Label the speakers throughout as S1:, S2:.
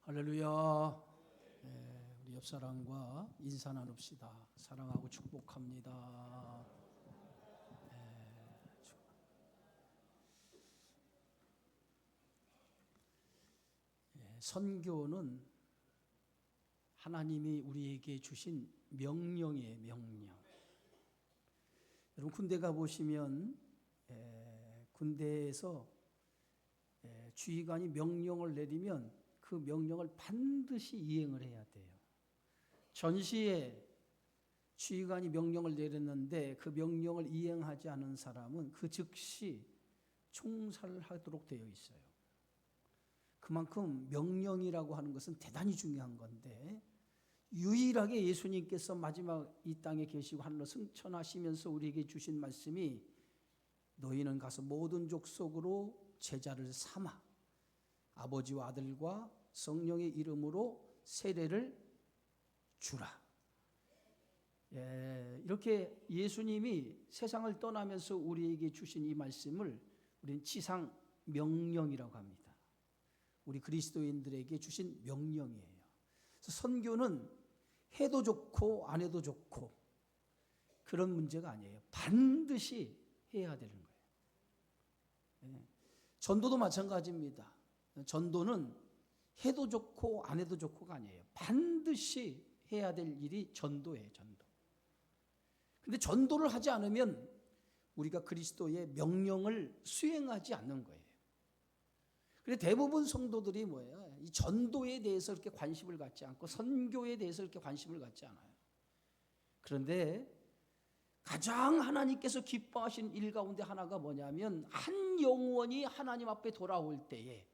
S1: 할렐루야. 우리 옆 사람과 인사 나눕시다. 사랑하고 축복합니다. 선교는 하나님이 우리에게 주신 명령이에요. 명령. 여러분 군대 가보시면 군대에서 주의관이 명령을 내리면 그 명령을 반드시 이행을 해야 돼요. 전시에 주의관이 명령을 내렸는데 그 명령을 이행하지 않은 사람은 그 즉시 총살하도록 되어 있어요. 그만큼 명령이라고 하는 것은 대단히 중요한 건데, 유일하게 예수님께서 마지막 이 땅에 계시고 하늘로 승천하시면서 우리에게 주신 말씀이 너희는 가서 모든 족속으로 제자를 삼아 아버지와 아들과 성령의 이름으로 세례를 주라. 이렇게 예수님이 세상을 떠나면서 우리에게 주신 이 말씀을 우리는 지상 명령이라고 합니다. 우리 그리스도인들에게 주신 명령이에요. 그래서 선교는 해도 좋고 안 해도 좋고 그런 문제가 아니에요. 반드시 해야 되는 거예요. 전도도 마찬가지입니다. 전도는 해도 좋고 안 해도 좋고가 아니에요. 반드시 해야 될 일이 전도예요. 전도. 근데 전도를 하지 않으면 우리가 그리스도의 명령을 수행하지 않는 거예요. 그래서 대부분 성도들이 뭐예요? 이 전도에 대해서 그렇게 관심을 갖지 않고 선교에 대해서 그렇게 관심을 갖지 않아요. 그런데 가장 하나님께서 기뻐하신 일 가운데 하나가 뭐냐면, 한 영혼이 하나님 앞에 돌아올 때에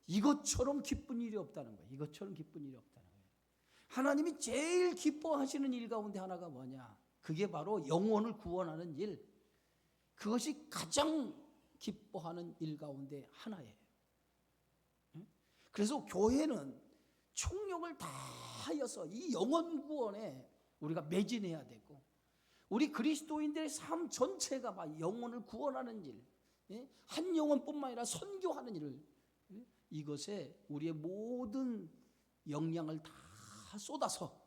S1: 이것처럼 기쁜 일이 없다는 거예요. 이것처럼 기쁜 일이 없다는 거예요. 하나님이 제일 기뻐하시는 일 가운데 하나가 뭐냐? 그게 바로 영혼을 구원하는 일. 그것이 가장 기뻐하는 일 가운데 하나예요. 그래서 교회는 총력을 다하여서 이 영혼 구원에 우리가 매진해야 되고, 우리 그리스도인들의 삶 전체가 막 영혼을 구원하는 일, 한 영혼뿐만 아니라 선교하는 일을, 이것에 우리의 모든 역량을 다 쏟아서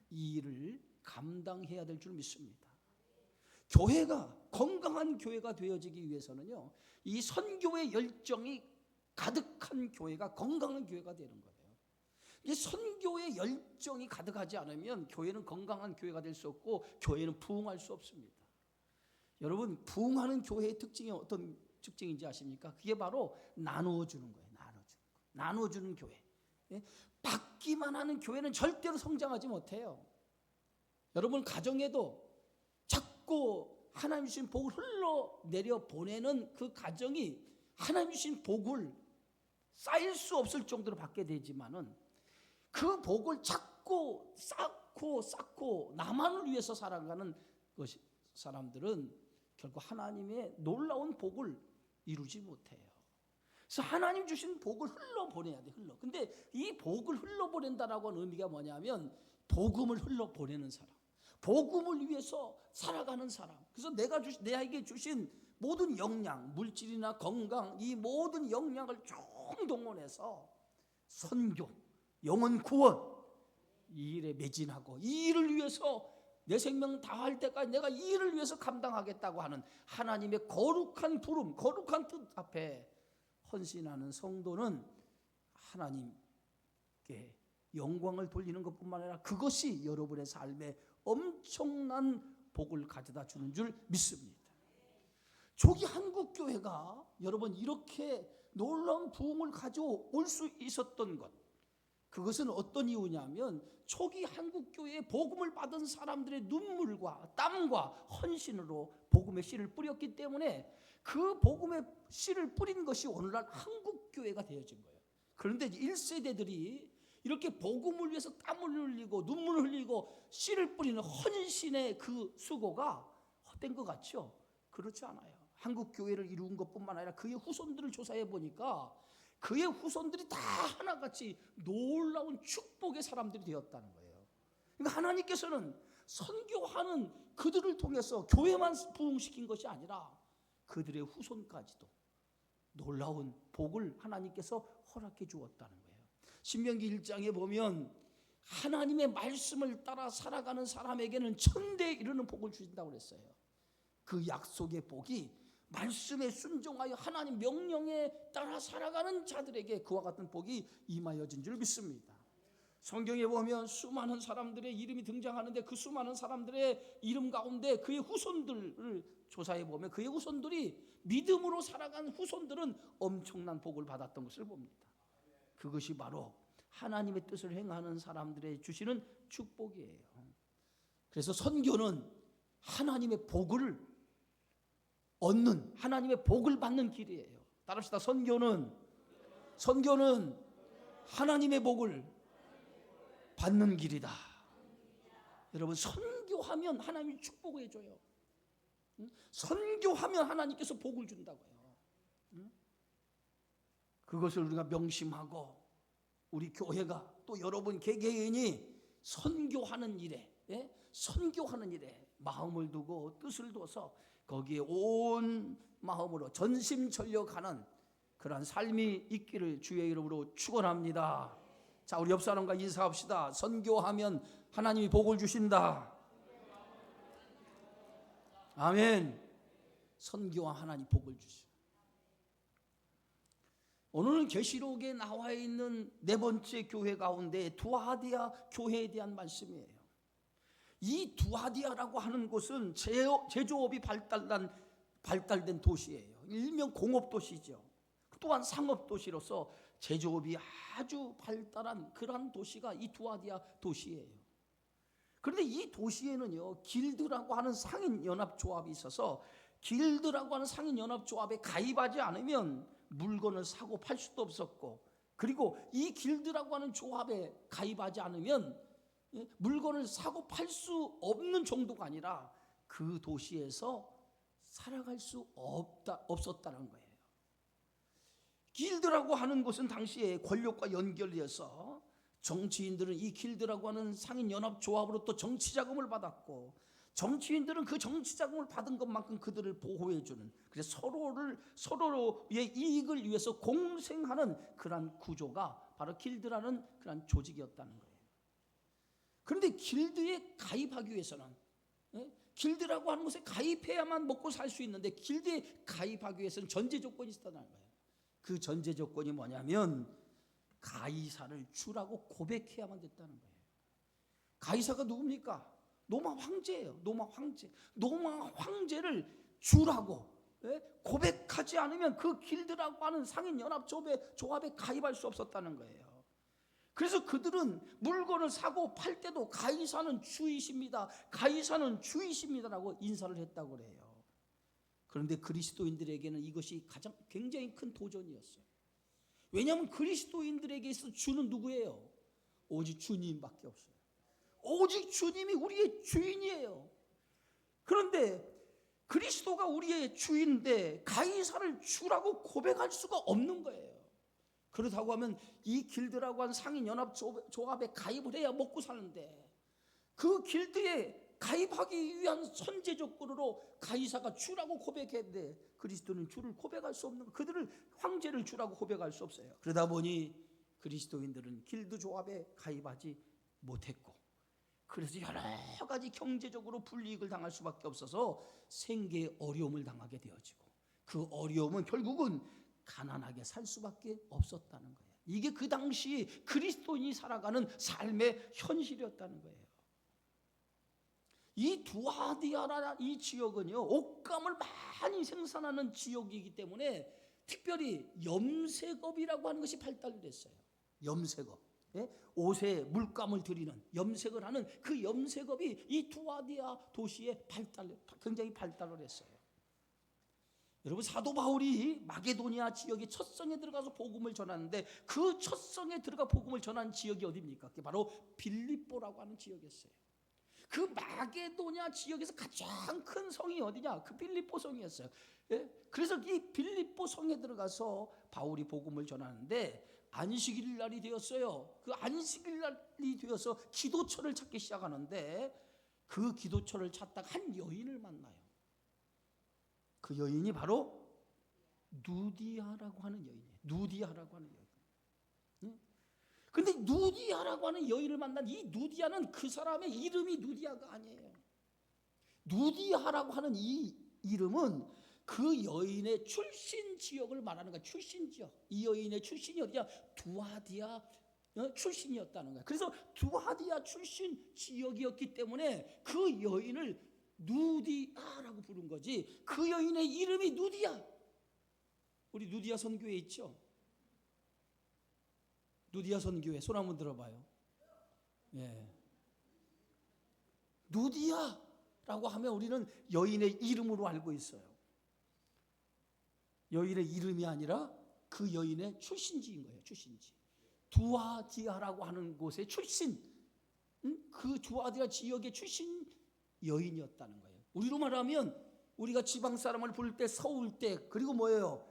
S1: 이 일을 감당해야 될 줄 믿습니다. 교회가 건강한 교회가 되어지기 위해서는요, 이 선교의 열정이 가득한 교회가 건강한 교회가 되는 거예요. 이 선교의 열정이 가득하지 않으면 교회는 건강한 교회가 될 수 없고 교회는 부흥할 수 없습니다. 여러분, 부흥하는 교회의 특징이 어떤 특징인지 아십니까? 그게 바로 나누어주는 거예요. 나눠주는 교회. 받기만 하는 교회는 절대로 성장하지 못해요. 여러분 가정에도 자꾸 하나님 주신 복을 흘러내려 보내는 그 가정이 하나님 주신 복을 쌓일 수 없을 정도로 받게 되지만은, 그 복을 자꾸 쌓고 나만을 위해서 살아가는 것이 사람들은 결국 하나님의 놀라운 복을 이루지 못해요. 그래서 하나님 주신 복을 흘러보내야 돼. 근데 이 복을 흘러보낸다라고 하는 의미가 뭐냐면, 복음을 흘러보내는 사람, 복음을 위해서 살아가는 사람. 그래서 내게 주신 모든 역량, 물질이나 건강, 이 모든 역량을 총동원해서 선교, 영혼 구원, 이 일에 매진하고 이 일을 위해서 내 생명 다할 때까지 내가 이 일을 위해서 감당하겠다고 하는 하나님의 거룩한 부름, 거룩한 뜻 앞에 헌신하는 성도는 하나님께 영광을 돌리는 것뿐만 아니라 그것이 여러분의 삶에 엄청난 복을 가져다 주는 줄 믿습니다. 초기 한국 교회가 여러분 이렇게 놀라운 부흥을 가져올 수 있었던 것, 그것은 어떤 이유냐면, 초기 한국 교회에 복음을 받은 사람들의 눈물과 땀과 헌신으로 복음의 씨를 뿌렸기 때문에 그 복음의 씨를 뿌린 것이 오늘날 한국 교회가 되어진 거예요. 그런데 1세대들이 이렇게 복음을 위해서 땀을 흘리고 눈물을 흘리고 씨를 뿌리는 헌신의 그 수고가 헛된 것 같죠? 그렇지 않아요. 한국 교회를 이룬 것뿐만 아니라 그의 후손들을 조사해 보니까 그의 후손들이 다 하나같이 놀라운 축복의 사람들이 되었다는 거예요. 그러니까 하나님께서는 선교하는 그들을 통해서 교회만 부흥시킨 것이 아니라 그들의 후손까지도 놀라운 복을 하나님께서 허락해 주었다는 거예요. 신명기 1장에 보면 하나님의 말씀을 따라 살아가는 사람에게는 천대에 이르는 복을 주신다고 그랬어요. 그 약속의 복이 말씀에 순종하여 하나님 명령에 따라 살아가는 자들에게 그와 같은 복이 임하여진 줄 믿습니다. 성경에 보면 수많은 사람들의 이름이 등장하는데 그 수많은 사람들의 이름 가운데 그의 후손들을 조사해 보면 그의 후손들이 믿음으로 살아간 후손들은 엄청난 복을 받았던 것을 봅니다. 그것이 바로 하나님의 뜻을 행하는 사람들의 주시는 축복이에요. 그래서 선교는 하나님의 복을 얻는, 하나님의 복을 받는 길이에요. 따라합시다. 선교는 하나님의 복을 받는 길이다. 여러분, 선교하면 하나님이 축복을 해줘요. 선교하면 하나님께서 복을 준다고요. 그것을 우리가 명심하고 우리 교회가 또 여러분 개개인이 선교하는 일에 마음을 두고 뜻을 둬서 거기에 온 마음으로 전심전력하는 그러한 삶이 있기를 주의 이름으로 축원합니다. 자, 우리 옆 사람과 인사합시다. 선교하면 하나님이 복을 주신다. 아멘. 선교와 하나님 복을 주시오. 오늘은 계시록에 나와 있는 네 번째 교회 가운데 두아디아 교회에 대한 말씀이에요. 이 두아디아라고 하는 곳은 제조업이 발달된 도시예요. 일명 공업도시죠. 또한 상업도시로서 제조업이 아주 발달한 그러한 도시가 이 두아디아 도시예요. 그런데 이 도시에는요, 길드라고 하는 상인연합조합이 있어서 길드라고 하는 상인연합조합에 가입하지 않으면 물건을 사고 팔 수도 없었고, 그리고 이 길드라고 하는 조합에 가입하지 않으면 물건을 사고 팔 수 없는 정도가 아니라 그 도시에서 살아갈 수 없었다는 거예요. 길드라고 하는 것은 당시에 권력과 연결되어서 정치인들은 이 길드라고 하는 상인연합조합으로부터 정치자금을 받았고, 정치인들은 그 정치자금을 받은 것만큼 그들을 보호해주는, 그래서 서로의 이익을 위해서 공생하는 그런 구조가 바로 길드라는 그런 조직이었다는 거예요. 그런데 길드에 가입하기 위해서는, 길드라고 하는 곳에 가입해야만 먹고 살 수 있는데 길드에 가입하기 위해서는 전제 조건이 있었다는 거예요. 그 전제 조건이 뭐냐면 가이사를 주라고 고백해야만 됐다는 거예요. 가이사가 누굽니까? 로마 황제예요. 로마 황제를 주라고 고백하지 않으면 그 길드라고 하는 상인연합조합에 가입할 수 없었다는 거예요. 그래서 그들은 물건을 사고 팔 때도 가이사는 주이십니다, 가이사는 주이십니다라고 인사를 했다고 그래요. 그런데 그리스도인들에게는 이것이 굉장히 큰 도전이었어요. 왜냐하면 그리스도인들에게서 주는 누구예요? 오직 주님밖에 없어요. 오직 주님이 우리의 주인이에요. 그런데 그리스도가 우리의 주인인데 가이사를 주라고 고백할 수가 없는 거예요. 그렇다고 하면 이 길드라고 한 상인연합조합에 가입을 해야 먹고 사는데, 그 길드에 가입하기 위한 선제 조건으로 가이사가 주라고 고백했는데 그리스도는 주를 고백할 수 없는, 그들을 황제를 주라고 고백할 수 없어요. 그러다 보니 그리스도인들은 길드 조합에 가입하지 못했고, 그래서 여러 가지 경제적으로 불이익을 당할 수밖에 없어서 생계에 어려움을 당하게 되어지고, 그 어려움은 결국은 가난하게 살 수밖에 없었다는 거예요. 이게 그 당시 그리스도인이 살아가는 삶의 현실이었다는 거예요. 이 두아디아라 이 지역은요, 옷감을 많이 생산하는 지역이기 때문에 특별히 염색업이라고 하는 것이 발달됐어요. 염색업, 옷에 물감을 들이는 염색을 하는 그 염색업이 이 두아디아 도시에 굉장히 발달을 했어요. 여러분, 사도 바울이 마게도니아 지역의 첫 성에 들어가서 복음을 전하는데 그 첫 성에 들어가 복음을 전한 지역이 어디입니까? 그게 바로 빌립보라고 하는 지역이었어요. 그 마게도니아 지역에서 가장 큰 성이 어디냐? 그 빌립보 성이었어요. 그래서 이 빌립보 성에 들어가서 바울이 복음을 전하는데 안식일 날이 되었어요. 그 안식일 날이 되어서 기도처를 찾기 시작하는데 그 기도처를 찾다가 한 여인을 만나요. 그 여인이 바로 누디아라고 하는 여인이에요. 누디아라고 하는 여인. 근데 누디아라고 하는 여인을 만난 이 누디아는 그 사람의 이름이 누디아가 아니에요. 누디아라고 하는 이 이름은 그 여인의 출신 지역을 말하는 거야. 출신 지역. 이 여인의 출신이 어디야? 두아디아 출신이었다는 거야. 그래서 두아디아 출신 지역이었기 때문에 그 여인을 누디아라고 부른 거지. 그 여인의 이름이 누디아. 우리 누디아 선교회 있죠? 누디아 선교회 손 한번 들어봐요. 예. 누디아라고 하면 우리는 여인의 이름으로 알고 있어요. 여인의 이름이 아니라 그 여인의 출신지인 거예요. 출신지. 두아디아라고 하는 곳의 출신, 그 두아디아 지역의 출신 여인이었다는 거예요. 우리로 말하면 우리가 지방 사람을 부를 때 서울댁, 그리고 뭐예요?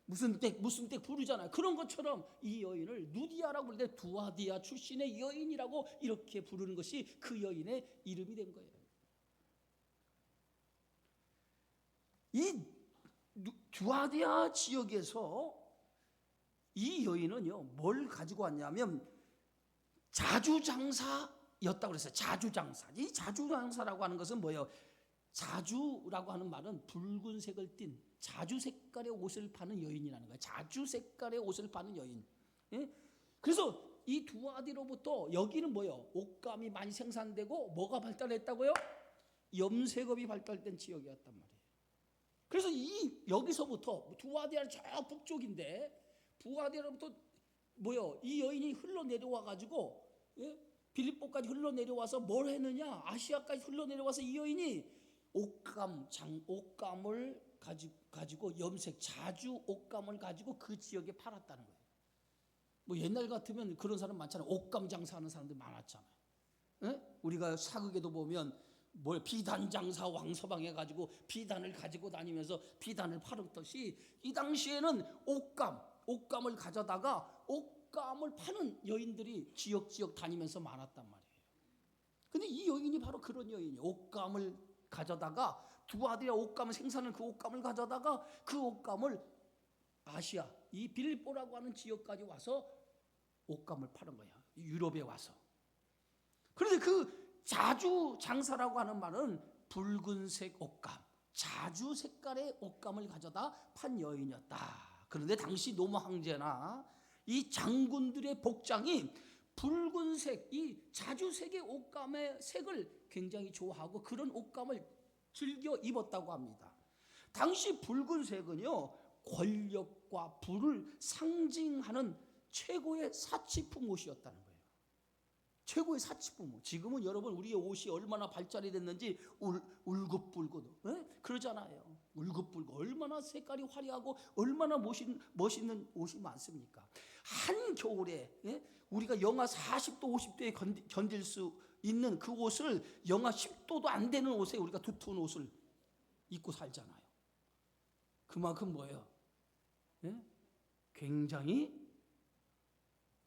S1: 무슨 댁 부르잖아요. 그런 것처럼 이 여인을 누디아라고 부를 때 두아디아 출신의 여인이라고 이렇게 부르는 것이 그 여인의 이름이 된 거예요. 이 두아디아 지역에서 이 여인은요, 뭘 가지고 왔냐면 자주장사였다고 그랬어요. 자주장사. 이 자주장사라고 하는 것은 뭐예요? 자주라고 하는 말은 붉은색을 띤 자주 색깔의 옷을 파는 여인이라는 거예요. 자주 색깔의 옷을 파는 여인. 예? 그래서 이 두아디로부터 여기는 뭐예요? 옷감이 많이 생산되고 뭐가 발달했다고요? 염색업이 발달된 지역이었단 말이에요. 그래서 여기서부터 두아디아는 저 북쪽인데 두아디아로부터 뭐요? 이 여인이 흘러내려와 가지고 빌립보까지 흘러내려와서 뭘 했느냐? 아시아까지 흘러내려와서 이 여인이 옷감을 가지고 염색 자주 옷감을 가지고 그 지역에 팔았다는 거예요. 뭐 옛날 같으면 그런 사람 많잖아요. 옷감 장사하는 사람들 많았잖아요. 우리가 사극에도 보면 뭐 비단 장사 왕서방 해가지고 비단을 가지고 다니면서 비단을 팔았듯이 이 당시에는 옷감을 가져다가 옷감을 파는 여인들이 지역 다니면서 많았단 말이에요. 근데 이 여인이 바로 그런 여인이에요. 옷감을 가져다가 두아디아 옷감을 생산하는 그 옷감을 가져다가 그 옷감을 아시아 이 빌립보라고 하는 지역까지 와서 옷감을 파는 거야. 유럽에 와서. 그런데 그 자주 장사라고 하는 말은 붉은색 옷감, 자주 색깔의 옷감을 가져다 판 여인이었다. 그런데 당시 로마 황제나 이 장군들의 복장이 붉은색, 이 자주색의 옷감의 색을 굉장히 좋아하고 그런 옷감을 즐겨 입었다고 합니다. 당시 붉은색은요, 권력과 부를 상징하는 최고의 사치품 옷이었다는 거예요. 최고의 사치품 옷. 지금은 여러분 우리의 옷이 얼마나 발달이 됐는지 울긋불긋 그러잖아요. 울긋불긋 얼마나 색깔이 화려하고 얼마나 멋있는 옷이 많습니까? 한겨울에 우리가 영하 40도 50도에 견딜 수 있는 그 옷을 영하 10도도 안 되는 옷에 우리가 두터운 옷을 입고 살잖아요. 그만큼 뭐예요? 굉장히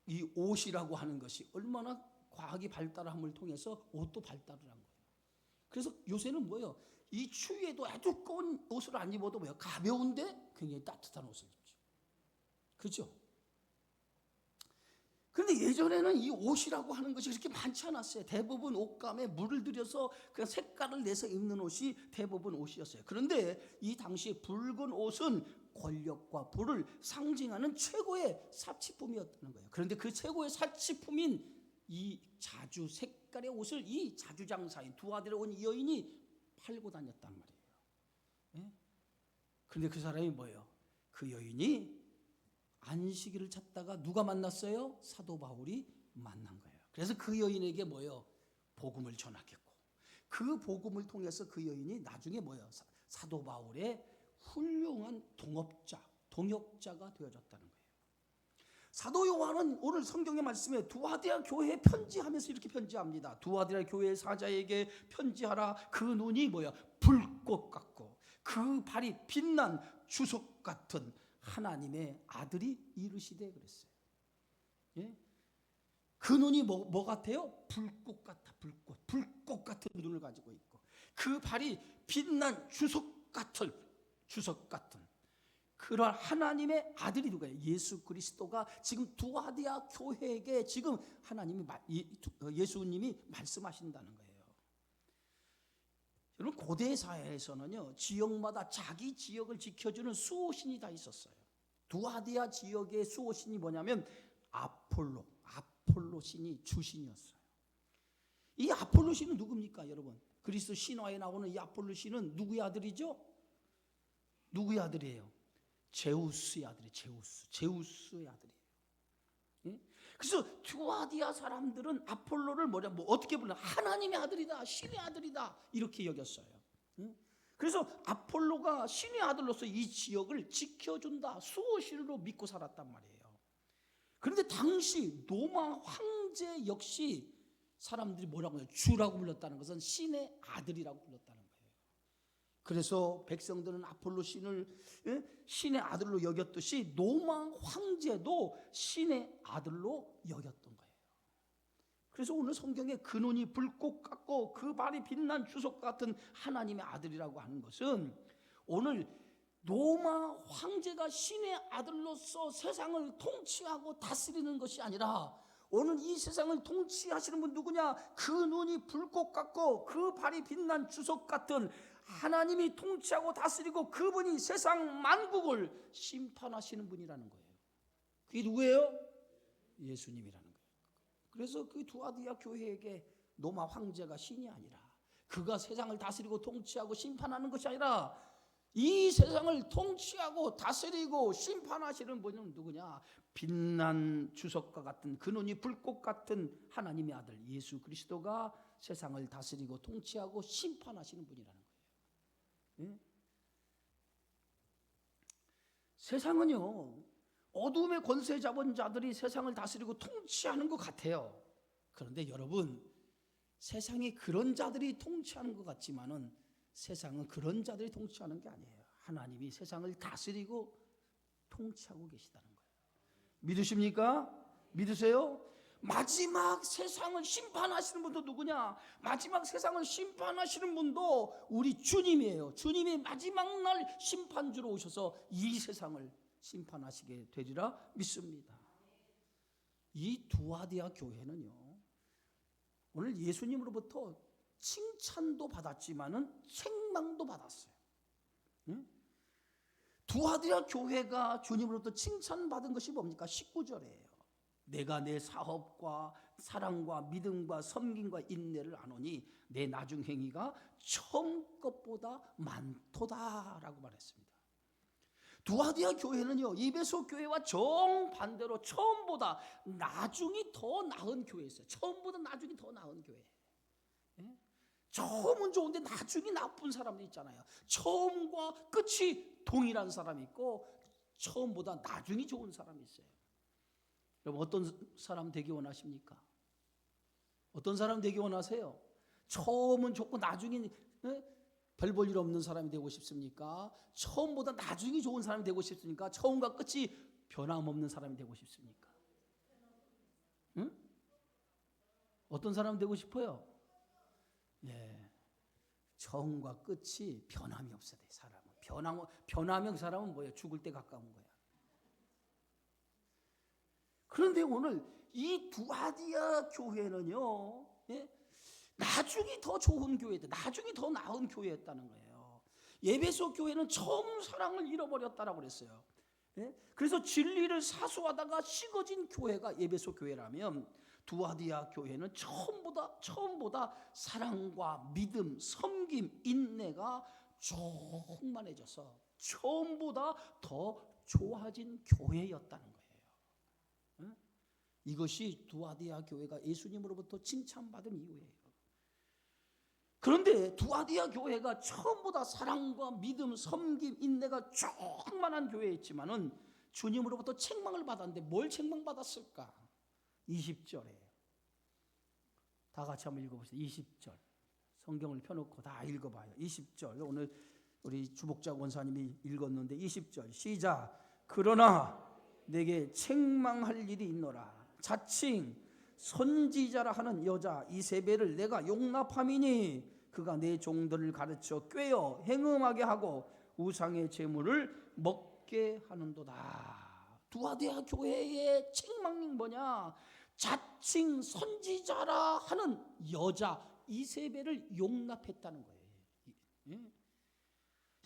S1: 이 옷이라고 하는 것이 얼마나 과학이 발달함을 통해서 옷도 발달을 한 거예요. 그래서 요새는 뭐예요? 이 추위에도 아주 두꺼운 옷을 안 입어도 뭐예요? 가벼운데 굉장히 따뜻한 옷을 입죠. 그렇죠? 그런데 예전에는 이 옷이라고 하는 것이 그렇게 많지 않았어요. 대부분 옷감에 물을 들여서 그 색깔을 내서 입는 옷이 대부분 옷이었어요. 그런데 이 당시 붉은 옷은 권력과 부를 상징하는 최고의 사치품이었다는 거예요. 그런데 그 최고의 사치품인 이 자주 색깔의 옷을 이 자주장사인 두아디아에 온 이 여인이 팔고 다녔단 말이에요. 그런데 그 사람이 뭐예요? 그 여인이 안식일을 찾다가 누가 만났어요? 사도 바울이 만난 거예요. 그래서 그 여인에게 뭐예요? 복음을 전하겠고 그 복음을 통해서 그 여인이 나중에 뭐예요? 사도 바울의 훌륭한 동역자가 되어졌다는 거예요. 사도 요한은 오늘 성경의 말씀에 두아디아 교회에 편지하면서 이렇게 편지합니다. 두아디아 교회 사자에게 편지하라. 그 눈이 뭐야? 불꽃 같고 그 발이 빛난 주석 같은 하나님의 아들이 이르시되 그랬어요. 그 눈이 뭐 같아요? 불꽃 같아. 불꽃 같은 눈을 가지고 있고 그 발이 빛난 주석 같은 그런 하나님의 아들이 누구예요? 예수 그리스도가 지금 두아디아 교회에게 지금 하나님이 예수님이 말씀하신다는 거예요. 여러분, 고대 사회에서는요, 지역마다 자기 지역을 지켜주는 수호신이 다 있었어요. 두아디아 지역의 수호신이 뭐냐면 아폴로 신이 주신이었어요. 이 아폴로 신은 누굽니까, 여러분? 그리스도 신화에 나오는 이 아폴로 신은 누구의 아들이죠? 누구의 아들이에요? 제우스의 아들이에요. 제우스의 아들이에요. 예? 그래서 두아디아 사람들은 아폴로를 어떻게 부르나? 하나님의 아들이다, 신의 아들이다, 이렇게 여겼어요. 그래서 아폴로가 신의 아들로서 이 지역을 지켜준다, 수호신으로 믿고 살았단 말이에요. 그런데 당시 로마 황제 역시 사람들이 뭐라고 해요? 주라고 불렀다는 것은 신의 아들이라고 불렀다는 거예요. 그래서 백성들은 아폴로 신을 신의 아들로 여겼듯이 로마 황제도 신의 아들로 여겼던 거예요. 그래서 오늘 성경에 그 눈이 불꽃 같고 그 발이 빛난 주석 같은 하나님의 아들이라고 하는 것은 오늘 로마 황제가 신의 아들로서 세상을 통치하고 다스리는 것이 아니라 오늘 이 세상을 통치하시는 분 누구냐? 그 눈이 불꽃 같고 그 발이 빛난 주석 같은 하나님이 통치하고 다스리고 그분이 세상 만국을 심판하시는 분이라는 거예요. 그게 누구예요? 예수님이라는 거예요. 그래서 그 두아디아 교회에게 로마 황제가 신이 아니라 그가 세상을 다스리고 통치하고 심판하는 것이 아니라 이 세상을 통치하고 다스리고 심판하시는 분은 누구냐? 빛난 주석과 같은 그 눈이 불꽃 같은 하나님의 아들 예수 그리스도가 세상을 다스리고 통치하고 심판하시는 분이라는 거예요. 예? 세상은요, 어둠의 권세 잡은 자들이 세상을 다스리고 통치하는 것 같아요. 그런데 여러분, 세상이 그런 자들이 통치하는 것 같지만은 세상은 그런 자들이 통치하는 게 아니에요. 하나님이 세상을 다스리고 통치하고 계시다는 거예요. 믿으십니까? 믿으세요? 마지막 세상을 심판하시는 분도 누구냐? 마지막 세상을 심판하시는 분도 우리 주님이에요. 주님이 마지막 날 심판주로 오셔서 이 세상을 심판하시게 되리라 믿습니다. 이 두아디아 교회는요, 오늘 예수님으로부터 칭찬도 받았지만은 책망도 받았어요. 응? 두아디아 교회가 주님으로부터 칭찬받은 것이 뭡니까? 19절이에요. 내가 내 사업과 사랑과 믿음과 섬김과 인내를 아노니 내 나중 행위가 처음 것보다 많도다라고 말했습니다. 두아디아 교회는요, 에베소 교회와 정반대로 처음보다 나중이 더 나은 교회였어요. 처음보다 나중이 더 나은 교회. 예? 처음은 좋은데 나중이 나쁜 사람도 있잖아요. 처음과 끝이 동일한 사람이 있고 처음보다 나중이 좋은 사람이 있어요. 여러분, 어떤 사람 되기 원하십니까? 어떤 사람 되기 원하세요? 처음은 좋고 나중에 별 볼 일 없는 사람이 되고 싶습니까? 처음보다 나중이 좋은 사람이 되고 싶습니까? 처음과 끝이 변함없는 사람이 되고 싶습니까? 응? 어떤 사람 되고 싶어요? 예, 처음과 끝이 변함이 없어야 돼. 사람은 변하면 사람은 뭐예요? 죽을 때 가까운 거야. 그런데 오늘 이 두아디아 교회는요, 예? 나중이 더 좋은 교회다, 나중이 더 나은 교회였다는 거예요. 에베소 교회는 처음 사랑을 잃어버렸다라고 그랬어요. 예? 그래서 진리를 사수하다가 식어진 교회가 에베소 교회라면 두아디아 교회는 처음보다 사랑과 믿음, 섬김, 인내가 충만해져서 처음보다 더 좋아진 교회였다는 거예요. 예? 이것이 두아디아 교회가 예수님으로부터 칭찬받은 이유예요. 그런데 두아디아 교회가 처음보다 사랑과 믿음, 섬김, 인내가 충만한 교회였지만은 주님으로부터 책망을 받았는데 뭘 책망받았을까? 20절에 다 같이 한번 읽어보시죠. 20절 성경을 펴놓고 다 읽어봐요. 20절 오늘 우리 주복자 원사님이 읽었는데 20절 시작. 그러나 내게 책망할 일이 있노라. 자칭 선지자라 하는 여자 이세벨을 내가 용납함이니 그가 내 종들을 가르쳐 꾀어 행음하게 하고 우상의 제물을 먹게 없게 하는도다. 두아디아 교회의 책망이 뭐냐? 자칭 선지자라 하는 여자 이세벨을 용납했다는 거예요. 예?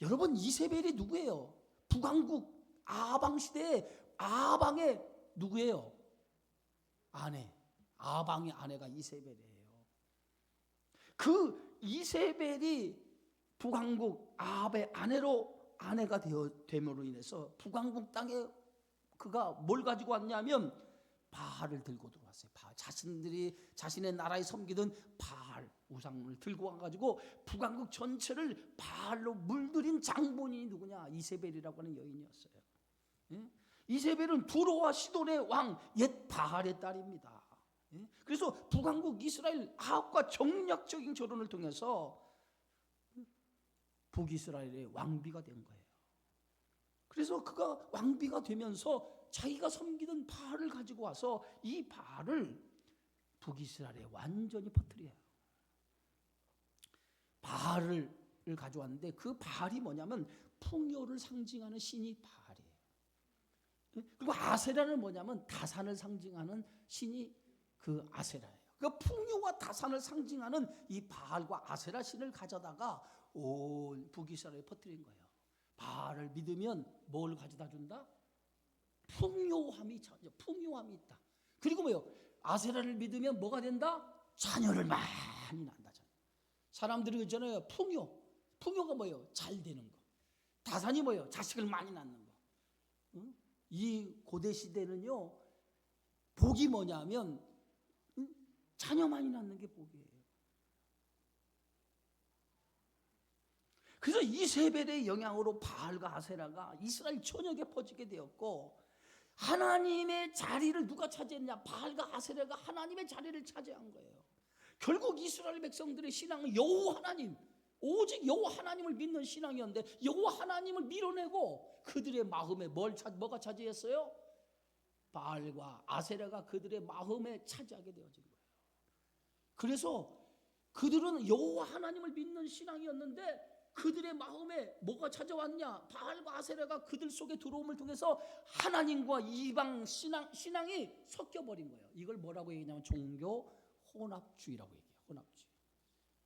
S1: 여러분, 이세벨이 누구예요? 북왕국 아방 시대에 아방의 누구예요? 아내. 아방의 아내가 이세벨이에요. 그 이세벨이 북왕국 아합의 아내가 됨으로 인해서 북왕국 땅에 그가 뭘 가지고 왔냐면 바알을 들고 들어왔어요. 바알. 자신의 나라에 섬기던 바알 우상을 들고 와가지고 북왕국 전체를 바알로 물들인 장본인이 누구냐? 이세벨이라고 하는 여인이었어요. 예? 이세벨은 두로와 시돈의 왕 옛 바알의 딸입니다. 예? 그래서 북왕국 이스라엘 아합과 정략적인 결혼을 통해서 북이스라엘의 왕비가 된 거예요. 그래서 그가 왕비가 되면서 자기가 섬기던 바알을 가지고 와서 이 바알을 북이스라엘에 완전히 퍼뜨려요. 바알을 가져왔는데 그 바알이 뭐냐면 풍요를 상징하는 신이 바알이에요. 그리고 아세라는 뭐냐면 다산을 상징하는 신이 그 아세라예요. 그 풍요와 다산을 상징하는 이 바알과 아세라 신을 가져다가 온 북이스라엘에 퍼뜨린 거예요. 바알을 믿으면 뭘 가져다 준다? 풍요함이 있다. 그리고 뭐요? 아세라를 믿으면 뭐가 된다? 자녀를 많이 낳는다잖아요. 사람들이 그러잖아요. 풍요가 뭐예요? 잘 되는 거. 다산이 뭐예요? 자식을 많이 낳는 거. 응? 이 고대 시대는요, 복이 뭐냐면 자녀 많이 낳는 게 복이에요. 그래서 이세벨의 영향으로 바알과 아세라가 이스라엘 전역에 퍼지게 되었고, 하나님의 자리를 누가 차지했냐? 바알과 아세라가 하나님의 자리를 차지한 거예요. 결국 이스라엘 백성들의 신앙은 여호와 하나님, 오직 여호와 하나님을 믿는 신앙이었는데 여호와 하나님을 밀어내고 그들의 마음에 뭐가 차지했어요? 바알과 아세라가 그들의 마음에 차지하게 되어진 거예요. 그래서 그들은 여호와 하나님을 믿는 신앙이었는데 그들의 마음에 뭐가 찾아왔냐? 바알과 아세라가 그들 속에 들어옴을 통해서 하나님과 이방 신앙이 섞여버린 거예요. 이걸 뭐라고 얘기하냐면 종교 혼합주의라고 얘기해요. 혼합주의.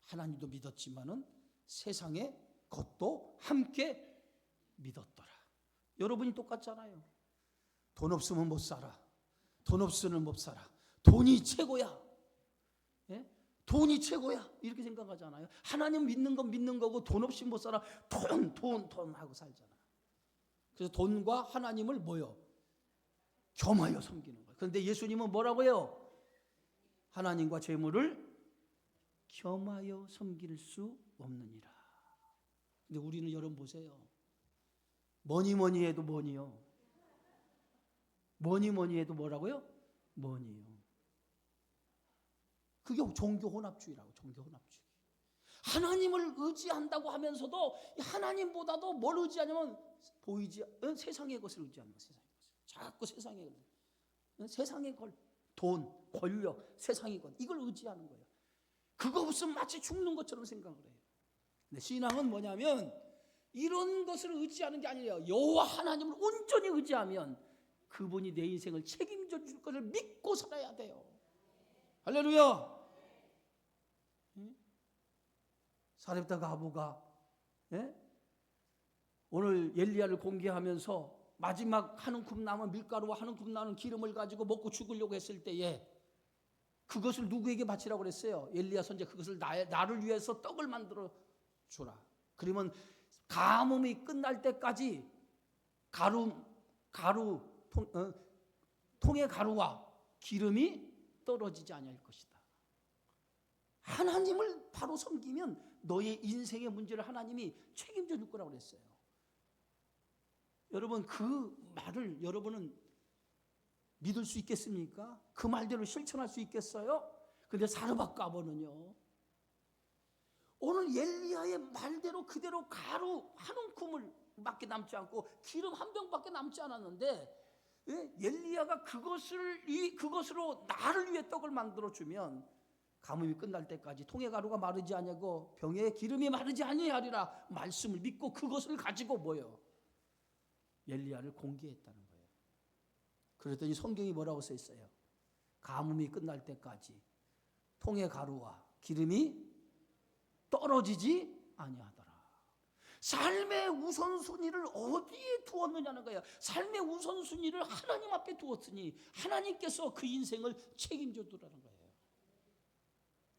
S1: 하나님도 믿었지만은 세상의 것도 함께 믿었더라. 여러분이 똑같잖아요. 돈 없으면 못 살아. 돈 없으면 못 살아. 돈이 최고야. 예? 돈이 최고야. 이렇게 생각하잖아요. 하나님 믿는 건 믿는 거고 돈 없이 못 살아. 돈 하고 살잖아. 그래서 돈과 하나님을 뭐요? 겸하여 섬기는 거예요. 그런데 예수님은 뭐라고 해요? 하나님과 재물을 겸하여 섬길 수 없느니라. 근데 우리는 여러분 보세요. 뭐니 해도 뭐니요? 뭐니 해도 뭐라고요? 뭐니요? 그게 종교 혼합주의라고. 종교 혼합주의. 하나님을 의지한다고 하면서도 하나님보다도 뭘 의지하냐면 세상의 것을 의지하는 거예요. 세상의 것을. 자꾸 세상의 걸, 돈, 권력, 세상의 것, 이걸 의지하는 거예요. 그거 없으면 마치 죽는 것처럼 생각을 해요. 근데 신앙은 뭐냐면 이런 것을 의지하는 게 아니에요. 여호와 하나님을 온전히 의지하면 그분이 내 인생을 책임져 줄 것을 믿고 살아야 돼요. 할렐루야. 사렙다 가부가 오늘 엘리야를 공개하면서 마지막 한 움큼 남은 밀가루와 한 움큼 남은 기름을 가지고 먹고 죽으려고 했을 때에 그것을 누구에게 바치라고 그랬어요? 엘리야 선지 그것을 나를 위해서 떡을 만들어 주라. 그러면 가뭄이 끝날 때까지 통의 가루와 기름이 떨어지지 아니할 것이다. 하나님을 바로 섬기면 너의 인생의 문제를 하나님이 책임져 줄 거라고 그랬어요. 여러분, 그 말을 여러분은 믿을 수 있겠습니까? 그 말대로 실천할 수 있겠어요? 근데 사르밧가버는요, 오늘 엘리야의 말대로 그대로 가루 한 움큼을 밖에 남지 않고 기름 한 병밖에 남지 않았는데, 엘리야가 그것으로 나를 위해 떡을 만들어 주면 가뭄이 끝날 때까지 통의 가루가 마르지 아니하고 병에 기름이 마르지 아니하리라 말씀을 믿고 그것을 가지고 뭐요? 엘리야를 공개했다는 거예요. 그랬더니 성경이 뭐라고 써 있어요? 가뭄이 끝날 때까지 통의 가루와 기름이 떨어지지 아니하더라. 삶의 우선순위를 어디에 두었느냐는 거예요. 삶의 우선순위를 하나님 앞에 두었으니 하나님께서 그 인생을 책임져 두라는 거예요.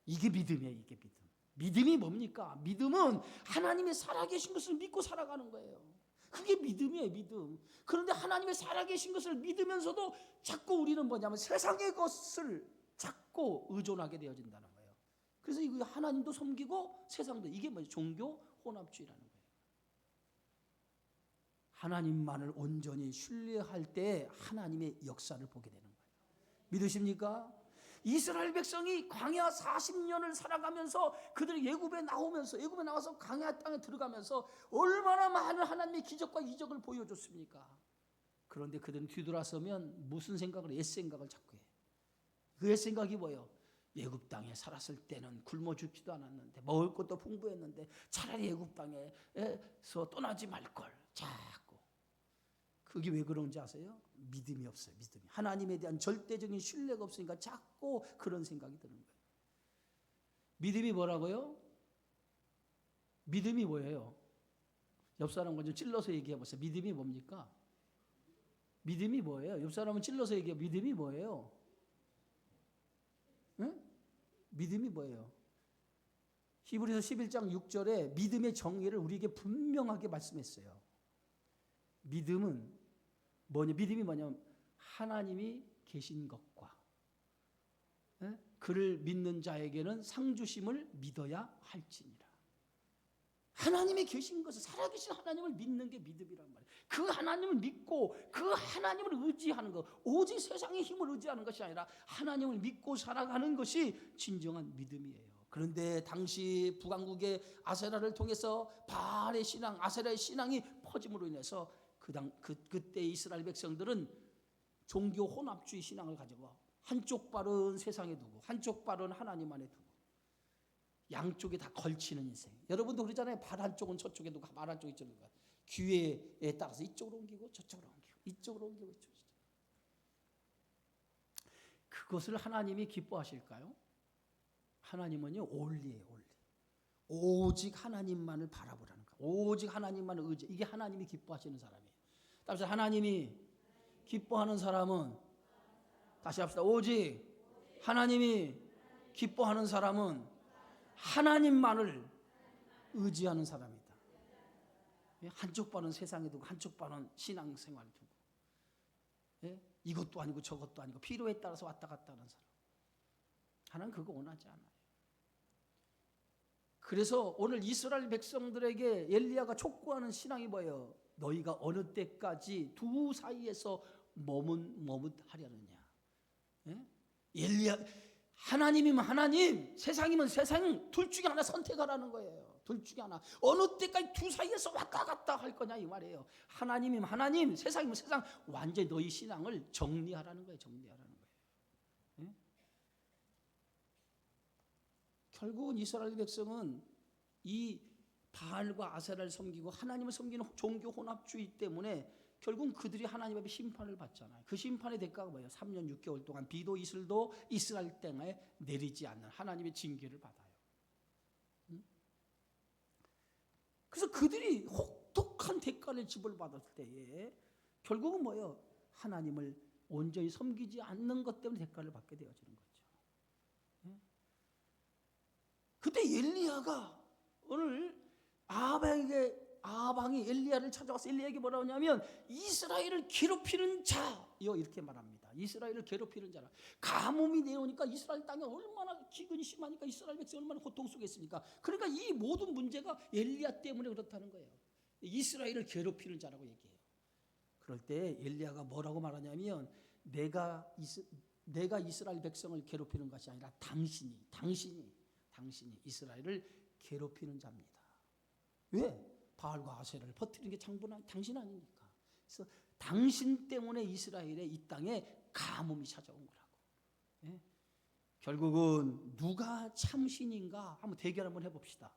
S1: 이게 믿음이에요. 이게 믿음. 믿음이 뭡니까? 믿음은 하나님의 살아계신 것을 믿고 살아가는 거예요. 그게 믿음이에요. 믿음. 그런데 하나님의 살아계신 것을 믿으면서도 자꾸 우리는 뭐냐면 세상의 것을 자꾸 의존하게 되어진다는 거예요. 그래서 이거 하나님도 섬기고 세상도, 이게 뭐예요? 종교 혼합주의라는 거예요. 하나님만을 온전히 신뢰할 때 하나님의 역사를 보게 되는 거예요. 믿으십니까? 이스라엘 백성이 광야 40년을 살아가면서 그들이 애굽에 나와서 광야 땅에 들어가면서 얼마나 많은 하나님의 기적과 이적을 보여줬습니까? 그런데 그들은 뒤돌아서면 무슨 생각을, 옛생각을 자꾸 해. 그 옛생각이 뭐예요? 애굽 땅에 살았을 때는 굶어 죽지도 않았는데, 먹을 것도 풍부했는데 차라리 애굽 땅에서 떠나지 말걸. 자꾸. 그게 왜 그런지 아세요? 믿음이 없어요. 믿음이. 하나님에 대한 절대적인 신뢰가 없으니까 자꾸 그런 생각이 드는 거예요. 믿음이 뭐라고요? 믿음이 뭐예요? 옆 사람과 좀 찔러서 얘기해 보세요. 믿음이 뭡니까? 믿음이 뭐예요? 옆 사람은 찔러서 얘기해. 믿음이 뭐예요? 응? 믿음이 뭐예요? 히브리서 11장 6절에 믿음의 정의를 우리에게 분명하게 말씀했어요. 믿음은 뭐냐? 믿음이 뭐냐면 하나님이 계신 것과 그를 믿는 자에게는 상 주심을 믿어야 할지니라. 하나님이 계신 것을, 살아계신 하나님을 믿는 게 믿음이란 말이에요. 그 하나님을 믿고 그 하나님을 의지하는 것, 오직 세상의 힘을 의지하는 것이 아니라 하나님을 믿고 살아가는 것이 진정한 믿음이에요. 그런데 당시 북왕국의 아세라를 통해서 바알의 신앙, 아세라의 신앙이 퍼짐으로 인해서 그때 이스라엘 백성들은 종교 혼합주의 신앙을 가지고 한쪽 발은 세상에 두고 한쪽 발은 하나님 안에 두고 양쪽에 다 걸치는 인생. 여러분도 그러잖아요. 발 한쪽은 저쪽에 두고 발 한쪽에 저쪽에 두고, 기회에 따라서 이쪽으로 옮기고 저쪽으로 옮기고 이쪽으로 옮기고 이쪽으로. 그것을 하나님이 기뻐하실까요? 하나님은요, 온리예요. 온리. 오직 하나님만을 바라보라는 거. 오직 하나님만을 의지. 이게 하나님이 기뻐하시는 사람이에요. 따라서 하나님이 기뻐하는 사람은, 다시 합시다. 오직 하나님이 기뻐하는 사람은 하나님만을 의지하는 사람이다. 한쪽 발은 세상에 두고 한쪽 발은 신앙생활에 두고, 이것도 아니고 저것도 아니고 필요에 따라서 왔다 갔다 하는 사람. 하나님 그거 원하지 않아요. 그래서 오늘 이스라엘 백성들에게 엘리야가 촉구하는 신앙이 뭐예요? 너희가 어느 때까지 두 사이에서 머뭇하려느냐. 엘리야, 하나님이면 하나님, 세상이면 세상, 둘 중에 하나 선택하라는 거예요. 둘 중에 하나. 어느 때까지 두 사이에서 왔다 갔다 할 거냐 이 말이에요. 하나님이면 하나님, 세상이면 세상. 완전히 너희 신앙을 정리하라는 거예요. 정리하라는 거예요. 결국은 이스라엘 백성은 이 바알과 아세라를 섬기고 하나님을 섬기는 종교 혼합주의 때문에 결국은 그들이 하나님 앞에 심판을 받잖아요. 그 심판의 대가가 뭐예요? 3년 6개월 동안 비도 이슬도 이스라엘 땅에 내리지 않는 하나님의 징계를 받아요. 그래서 그들이 혹독한 대가를 지불받았을 때에 결국은 뭐예요? 하나님을 온전히 섬기지 않는 것 때문에 대가를 받게 되어지는 거죠. 그때 엘리야가 오늘 아방이 엘리야를 찾아와서 엘리야에게 뭐라고 하냐면 이스라엘을 괴롭히는 자요, 이렇게 말합니다. 이스라엘을 괴롭히는 자라. 가뭄이 내려오니까 이스라엘 땅에 얼마나 기근이 심하니까 이스라엘 백성이 얼마나 고통 속에 있으니까, 그러니까 이 모든 문제가 엘리야 때문에 그렇다는 거예요. 이스라엘을 괴롭히는 자라고 얘기해요. 그럴 때 엘리야가 뭐라고 말하냐면 내가 이스라엘 백성을 괴롭히는 것이 아니라 당신이 이스라엘을 괴롭히는 자입니다. 왜? 바알과 아세라를 퍼뜨리는 게 당신 아닙니까? 그래서 당신 때문에 이스라엘의 이 땅에 가뭄이 찾아온 거라고. 결국은 누가 참신인가 한번 대결 한번 해봅시다.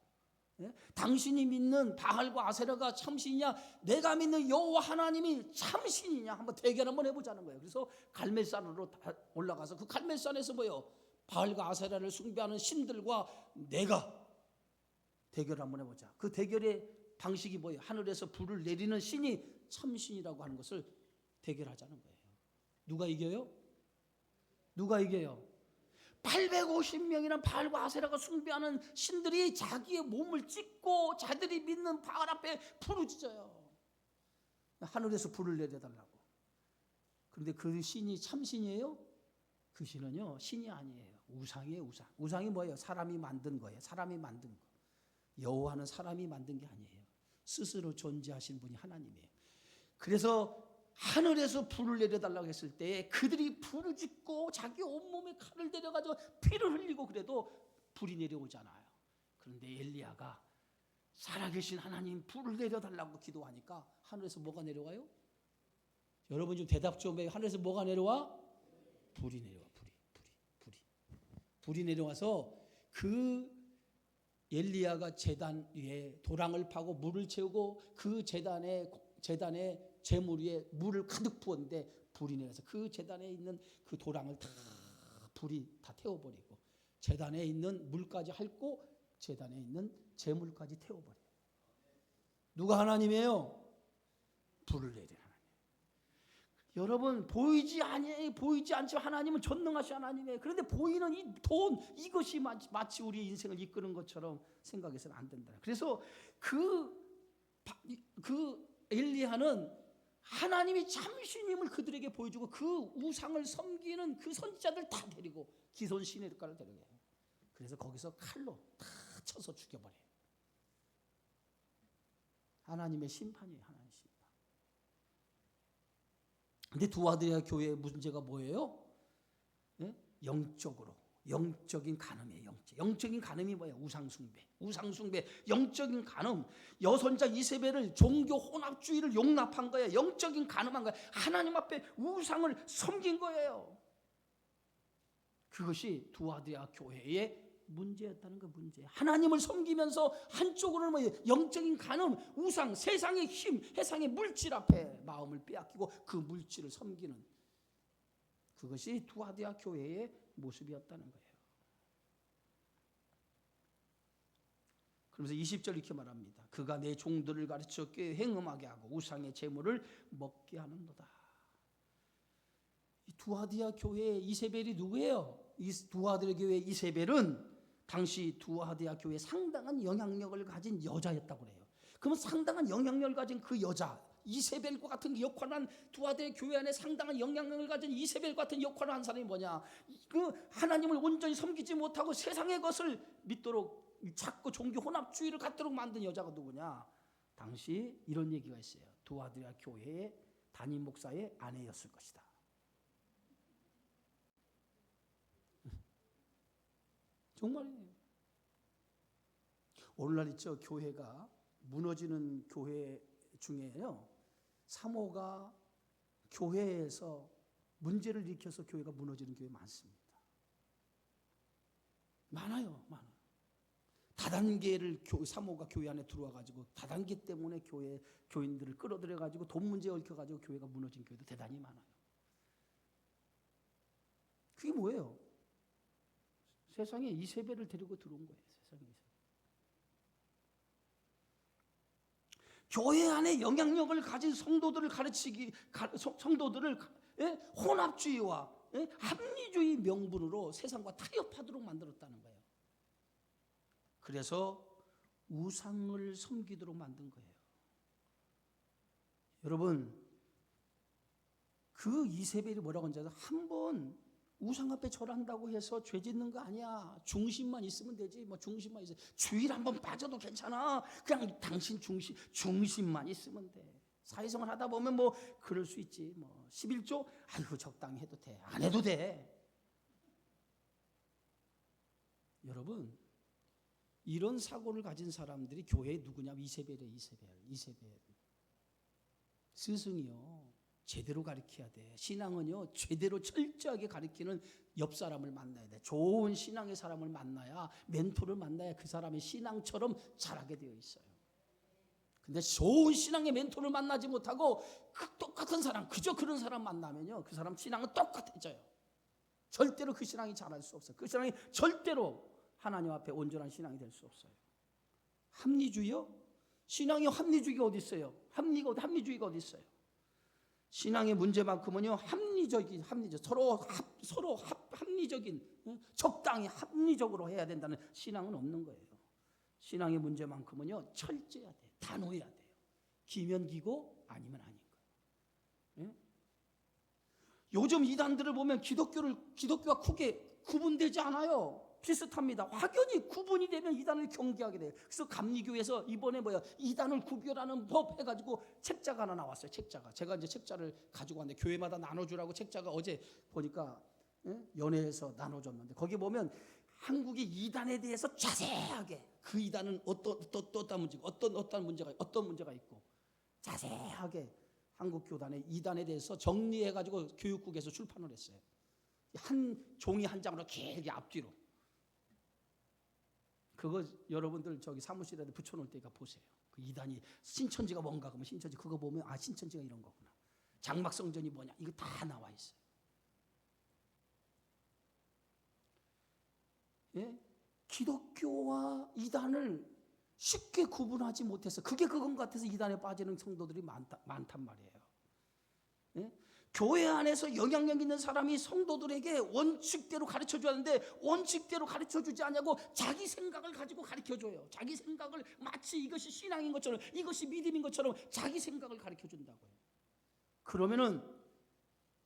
S1: 예? 당신이 믿는 바알과 아세라가 참신이냐, 내가 믿는 여호와 하나님이 참신이냐 한번 대결 한번 해보자는 거예요. 그래서 갈멜산으로 올라가서 그 갈멜산에서 뭐요? 바알과 아세라를 숭배하는 신들과 내가 대결을 한번 해보자. 그 대결의 방식이 뭐예요? 하늘에서 불을 내리는 신이 참신이라고 하는 것을 대결하자는 거예요. 누가 이겨요? 누가 이겨요? 850명이란 바알과 아세라가 숭배하는 신들이 자기의 몸을 찢고 자들이 믿는 바알 앞에 부르짖어요. 하늘에서 불을 내려달라고. 그런데 그 신이 참신이에요? 그 신은요, 신이 아니에요. 우상이에요, 우상. 우상이 뭐예요? 사람이 만든 거예요. 사람이 만든 거. 여호와는 사람이 만든 게 아니에요. 스스로 존재하신 분이 하나님이에요. 그래서 하늘에서 불을 내려달라고 했을 때 그들이 불을 짓고 자기 온몸에 칼을 내려가지고 피를 흘리고 그래도 불이 내려오잖아요. 그런데 엘리야가 살아계신 하나님 불을 내려달라고 기도하니까 하늘에서 뭐가 내려와요? 여러분 좀 대답 좀 해요. 하늘에서 뭐가 내려와? 불이 내려와. 불이 내려와서 그 엘리야가 제단 위에 도랑을 파고 물을 채우고 그 제단에 제물 위에 물을 가득 부었는데 불이 내려서 그 제단에 있는 그 도랑을 다 불이 다 태워버리고 제단에 있는 물까지 핥고 제단에 있는 제물까지 태워버려요. 누가 하나님이에요? 불을 내리는 하나님. 여러분 보이지 않지만 하나님은 전능하신 하나님이에요. 그런데 보이는 이 돈 이것이 마치 우리 인생을 이끄는 것처럼 생각해서는 안 된다. 그래서 그 엘리야는 하나님이 참신임을 그들에게 보여주고 그 우상을 섬기는 그 선지자들 다 데리고 기손 시내가를 데려가요. 그래서 거기서 칼로 다 쳐서 죽여버려요. 하나님의 심판이에요. 하나님의 심판. 근데 두아드리아 교회의 문제가 뭐예요? 네? 영적인 간음이에요. 영적인 간음이 뭐예요? 우상숭배, 영적인 간음. 여선자 이세벨을 종교 혼합주의를 용납한 거예요. 영적인 간음한 거예요. 하나님 앞에 우상을 섬긴 거예요. 그것이 두아드리아 교회의 문제였다는 거 문제. 하나님을 섬기면서 한쪽으로는 뭐예요? 영적인 간음, 우상, 세상의 힘, 세상의 물질 앞에 마음을 빼앗기고 그 물질을 섬기는 그것이 두아드리아 교회의 모습이었다는 거예요. 그러면서 20절 이렇게 말합니다. 그가 내 종들을 가르쳐 꾀 행음하게 하고 우상의 제물을 먹게 하는도다. 이 두아드리아 교회의 이세벨이 누구예요? 이 두아드리아 교회의 이세벨은 당시 두아드리아 교회에 상당한 영향력을 가진 여자였다고 그래요. 그러면 상당한 영향력을 가진 그 여자 이세벨과 같은 역할을 한 두아드리아 교회 안에 상당한 영향력을 가진 이세벨 같은 역할을 한 사람이 뭐냐? 그 하나님을 온전히 섬기지 못하고 세상의 것을 믿도록 자꾸 종교 혼합주의를 갖도록 만든 여자가 누구냐? 당시 이런 얘기가 있어요. 두아드리아 교회의 담임 목사의 아내였을 것이다. 정말이에요. 오늘날 있죠. 교회가 무너지는 교회 중에요. 사모가 교회에서 문제를 일으켜서 교회가 무너지는 교회 많습니다. 많아요. 다단계를 사모가 교회 안에 들어와 가지고 다단계 때문에 교인들을 끌어들여 가지고 돈 문제에 얽혀 가지고 교회가 무너진 교회도 대단히 많아요. 그게 뭐예요? 세상에 이세벨을 데리고 들어온 거예요. 세상에 이세벨. 교회 안에 영향력을 가진 성도들을 성도들을 혼합주의와 합리주의 명분으로 세상과 타협하도록 만들었다는 거예요. 그래서 우상을 섬기도록 만든 거예요. 여러분, 그 이세벨이 뭐라고 하는지 아세요? 한번 우상 앞에 절한다고 해서 죄 짓는 거 아니야. 중심만 있으면 되지. 뭐 중심만 있어. 주일 한번 빠져도 괜찮아. 그냥 당신 중심만 있으면 돼. 사회생활 하다 보면 뭐 그럴 수 있지. 뭐 11조 아이고 적당히 해도 돼. 안 해도 돼. 여러분, 이런 사고를 가진 사람들이 교회에 누구냐? 이세벨이에요. 이세벨. 스승이요. 제대로 가르쳐야 돼. 신앙은요, 제대로 철저하게 가르치는 옆 사람을 만나야 돼. 좋은 신앙의 사람을 만나야, 멘토를 만나야 그 사람의 신앙처럼 자라게 되어 있어요. 근데 좋은 신앙의 멘토를 만나지 못하고 똑같은 사람, 그저 그런 사람 만나면요, 그 사람 신앙은 똑같아져요. 절대로 그 신앙이 자랄 수 없어요. 그 신앙이 절대로 하나님 앞에 온전한 신앙이 될 수 없어요. 합리주의요? 신앙이 합리주의가 어디 있어요? 합리주의가 어디 있어요? 신앙의 문제만큼은요, 서로 합리적인, 적당히 합리적으로 해야 된다는 신앙은 없는 거예요. 신앙의 문제만큼은요, 철저해야 돼요. 단호해야 돼요. 기면 기고 아니면 아닌 거예요. 요즘 이단들을 보면 기독교가 크게 구분되지 않아요. 비슷합니다. 확연히 구분이 되면 이단을 경계하게 돼요. 그래서 감리교에서 이번에 이단을 구별하는 법 해가지고 책자가 하나 나왔어요. 책자가. 제가 이제 책자를 가지고 왔는데 교회마다 나눠주라고 책자가 어제 보니까 연회에서 나눠줬는데 거기 보면 한국의 이단에 대해서 자세하게 그 이단은 어떤 문제가 있고 자세하게 한국 교단의 이단에 대해서 정리해가지고 교육국에서 출판을 했어요. 한 종이 한 장으로 길게 앞뒤로. 그거 여러분들 저기 사무실에 붙여놓을 때가 보세요. 그 이단이 신천지가 뭔가 그러면 신천지 그거 보면 신천지가 이런 거구나. 장막성전이 뭐냐 이거 다 나와 있어요. 예? 기독교와 이단을 쉽게 구분하지 못해서 그게 그건 같아서 이단에 빠지는 성도들이 많단 말이에요. 예? 교회 안에서 영향력 있는 사람이 성도들에게 원칙대로 가르쳐줘야 하는데 원칙대로 가르쳐주지 않냐고 자기 생각을 가지고 가르쳐줘요. 자기 생각을 마치 이것이 신앙인 것처럼 이것이 믿음인 것처럼 자기 생각을 가르쳐준다고요. 그러면은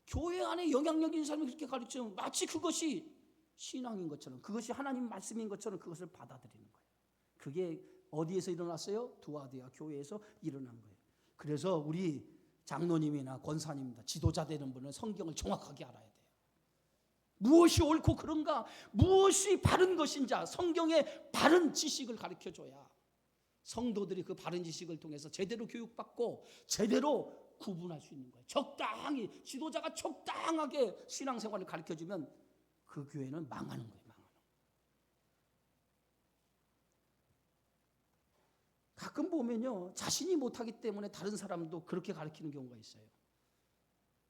S1: 교회 안에 영향력 있는 사람이 그렇게 가르치면 마치 그것이 신앙인 것처럼 그것이 하나님 말씀인 것처럼 그것을 받아들이는 거예요. 그게 어디에서 일어났어요? 두아디아 교회에서 일어난 거예요. 그래서 우리 장로님이나 권사님이나 지도자 되는 분은 성경을 정확하게 알아야 돼요. 무엇이 옳고 그른가, 무엇이 바른 것인지 성경의 바른 지식을 가르쳐줘야 성도들이 그 바른 지식을 통해서 제대로 교육받고 제대로 구분할 수 있는 거예요. 적당히 지도자가 적당하게 신앙생활을 가르쳐주면 그 교회는 망하는 거예요. 가끔 보면요, 자신이 못하기 때문에 다른 사람도 그렇게 가르치는 경우가 있어요.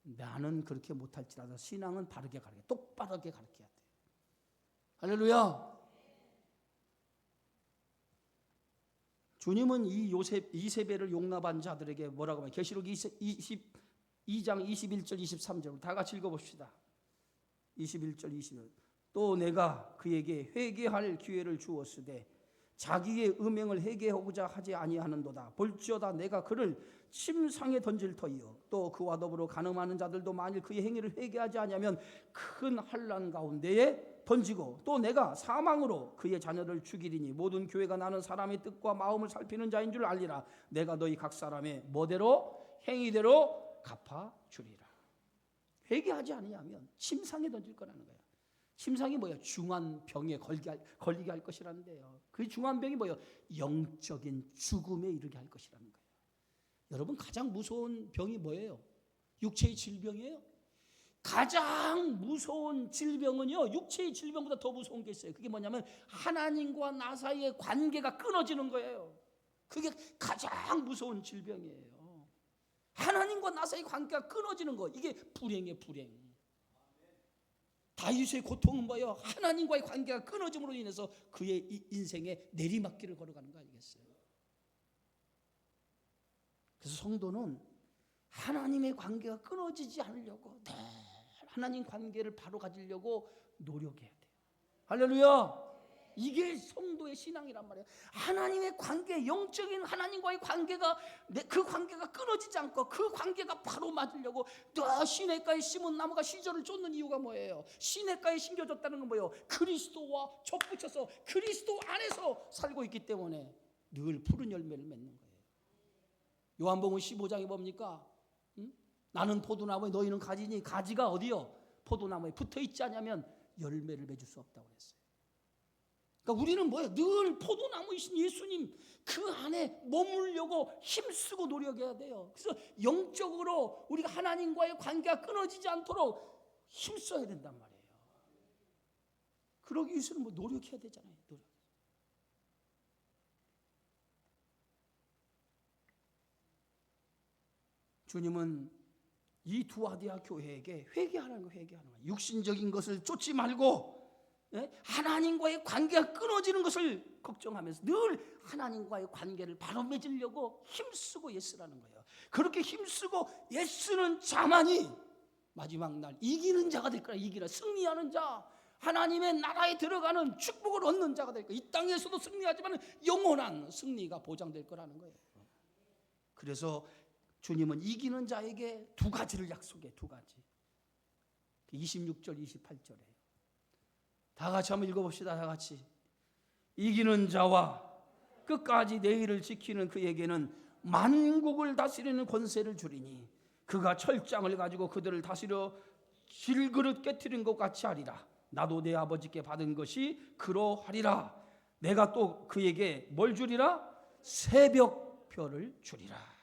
S1: 나는 그렇게 못할지라도 신앙은 바르게 똑바르게 가르쳐야 돼요. 할렐루야. 주님은 이세벨을 용납한 자들에게 뭐라고 하면 계시록 22장 21절 23절 다 같이 읽어봅시다. 21절 22절 또 내가 그에게 회개할 기회를 주었으되 자기의 음행을 회개하고자 하지 아니하는도다. 볼지어다 내가 그를 침상에 던질 터이요 또 그와 더불어 간음하는 자들도 만일 그의 행위를 회개하지 아니하면 큰 환난 가운데에 던지고 또 내가 사망으로 그의 자녀를 죽이리니 모든 교회가 나는 사람의 뜻과 마음을 살피는 자인 줄 알리라. 내가 너희 각 사람의 뭐대로 행위대로 갚아주리라. 회개하지 아니하면 침상에 던질 거라는 거예요. 침상이 뭐예요? 중한 병에 걸리게 할 것이라는데요. 그 중한 병이 뭐예요? 영적인 죽음에 이르게 할 것이라는 거예요. 여러분 가장 무서운 병이 뭐예요? 육체의 질병이에요. 가장 무서운 질병은요, 육체의 질병보다 더 무서운 게 있어요. 그게 뭐냐면 하나님과 나 사이의 관계가 끊어지는 거예요. 그게 가장 무서운 질병이에요. 하나님과 나 사이의 관계가 끊어지는 거, 이게 불행의 불행. 다윗의 고통은 뭐예요? 하나님과의 관계가 끊어짐으로 인해서 그의 인생에 내리막길을 걸어가는 거 아니겠어요? 그래서 성도는 하나님의 관계가 끊어지지 않으려고 늘 하나님 관계를 바로 가지려고 노력해야 돼요. 할렐루야. 이게 성도의 신앙이란 말이에요. 하나님의 관계, 영적인 하나님과의 관계가 그 관계가 끊어지지 않고 그 관계가 바로 맞으려고 시냇가에 심은 나무가 시절을 쫓는 이유가 뭐예요? 시냇가에 심겨졌다는 건 뭐예요? 그리스도와 접붙여서 그리스도 안에서 살고 있기 때문에 늘 푸른 열매를 맺는 거예요. 요한복음 15장에 뭡니까? 나는 포도나무에 너희는 가지니 가지가 어디요? 포도나무에 붙어있지 않으면 열매를 맺을 수 없다고 그랬어요. 그러니까 우리는 뭐예요? 늘 포도나무이신 예수님 그 안에 머물려고 힘쓰고 노력해야 돼요. 그래서 영적으로 우리가 하나님과의 관계가 끊어지지 않도록 힘써야 된단 말이에요. 그러기 위해서는 뭐 노력해야 되잖아요. 노력. 주님은 이 두아디아 교회에게 회개하라는 거, 회개하는 거예요. 육신적인 것을 쫓지 말고 하나님과의 관계가 끊어지는 것을 걱정하면서 늘 하나님과의 관계를 바로 맺으려고 힘쓰고 애쓰라는 거예요. 그렇게 힘쓰고 애쓰는 자만이 마지막 날 이기는 자가 될 거라. 이기라, 승리하는 자, 하나님의 나라에 들어가는 축복을 얻는 자가 될 거예요. 이 땅에서도 승리하지만 영원한 승리가 보장될 거라는 거예요. 그래서 주님은 이기는 자에게 두 가지를 약속해. 두 가지. 26절 28절에 다 같이 한번 읽어봅시다. 다 같이. 이기는 자와 끝까지 내 일을 지키는 그에게는 만국을 다스리는 권세를 주리니 그가 철장을 가지고 그들을 다스려 질그릇 깨트린 것 같이 하리라. 나도 내 아버지께 받은 것이 그러하리라. 내가 또 그에게 뭘 주리라? 새벽별을 주리라.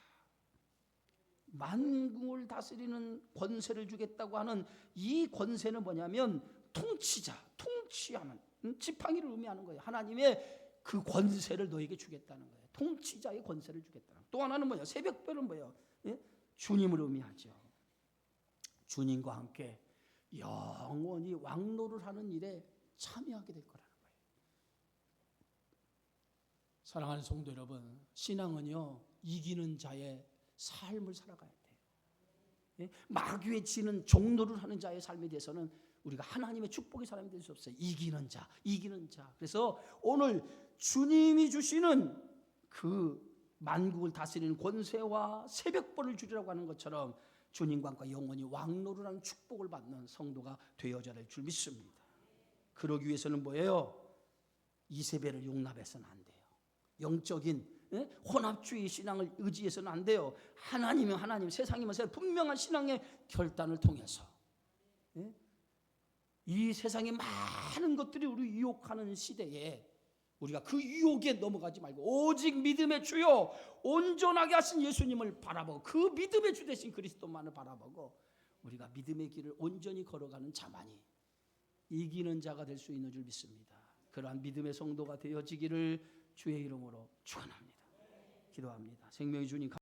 S1: 만국을 다스리는 권세를 주겠다고 하는 이 권세는 뭐냐면 통치자, 통치하는 지팡이를 의미하는 거예요. 하나님의 그 권세를 너에게 주겠다는 거예요. 통치자의 권세를 주겠다는 거예요. 또 하나는 뭐예요? 새벽별은 뭐예요? 예? 주님을 의미하죠. 주님과 함께 영원히 왕노를 하는 일에 참여하게 될 거라는 거예요. 사랑하는 성도 여러분, 신앙은요 이기는 자의 삶을 살아가야 돼요. 예? 마귀에 지는 종노를 하는 자의 삶에 대해서는 우리가 하나님의 축복의 사람이 될 수 없어요. 이기는 자, 이기는 자. 그래서 오늘 주님이 주시는 그 만국을 다스리는 권세와 새벽벌을 주리라고 하는 것처럼 주님과 함께 영원히 왕노를 하는 축복을 받는 성도가 되어져야 될 줄 믿습니다. 그러기 위해서는 뭐예요? 이세벨을 용납해서는 안 돼요. 영적인 혼합주의 신앙을 의지해서는 안 돼요. 하나님이면 하나님, 세상이면 세상, 분명한 신앙의 결단을 통해서 이 세상의 많은 것들이 우리 유혹하는 시대에 우리가 그 유혹에 넘어가지 말고 오직 믿음의 주요 온전하게 하신 예수님을 바라보고 그 믿음의 주 되신 그리스도만을 바라보고 우리가 믿음의 길을 온전히 걸어가는 자만이 이기는 자가 될 수 있는 줄 믿습니다. 그러한 믿음의 성도가 되어지기를 주의 이름으로 축원합니다. 기도합니다. 생명의 주님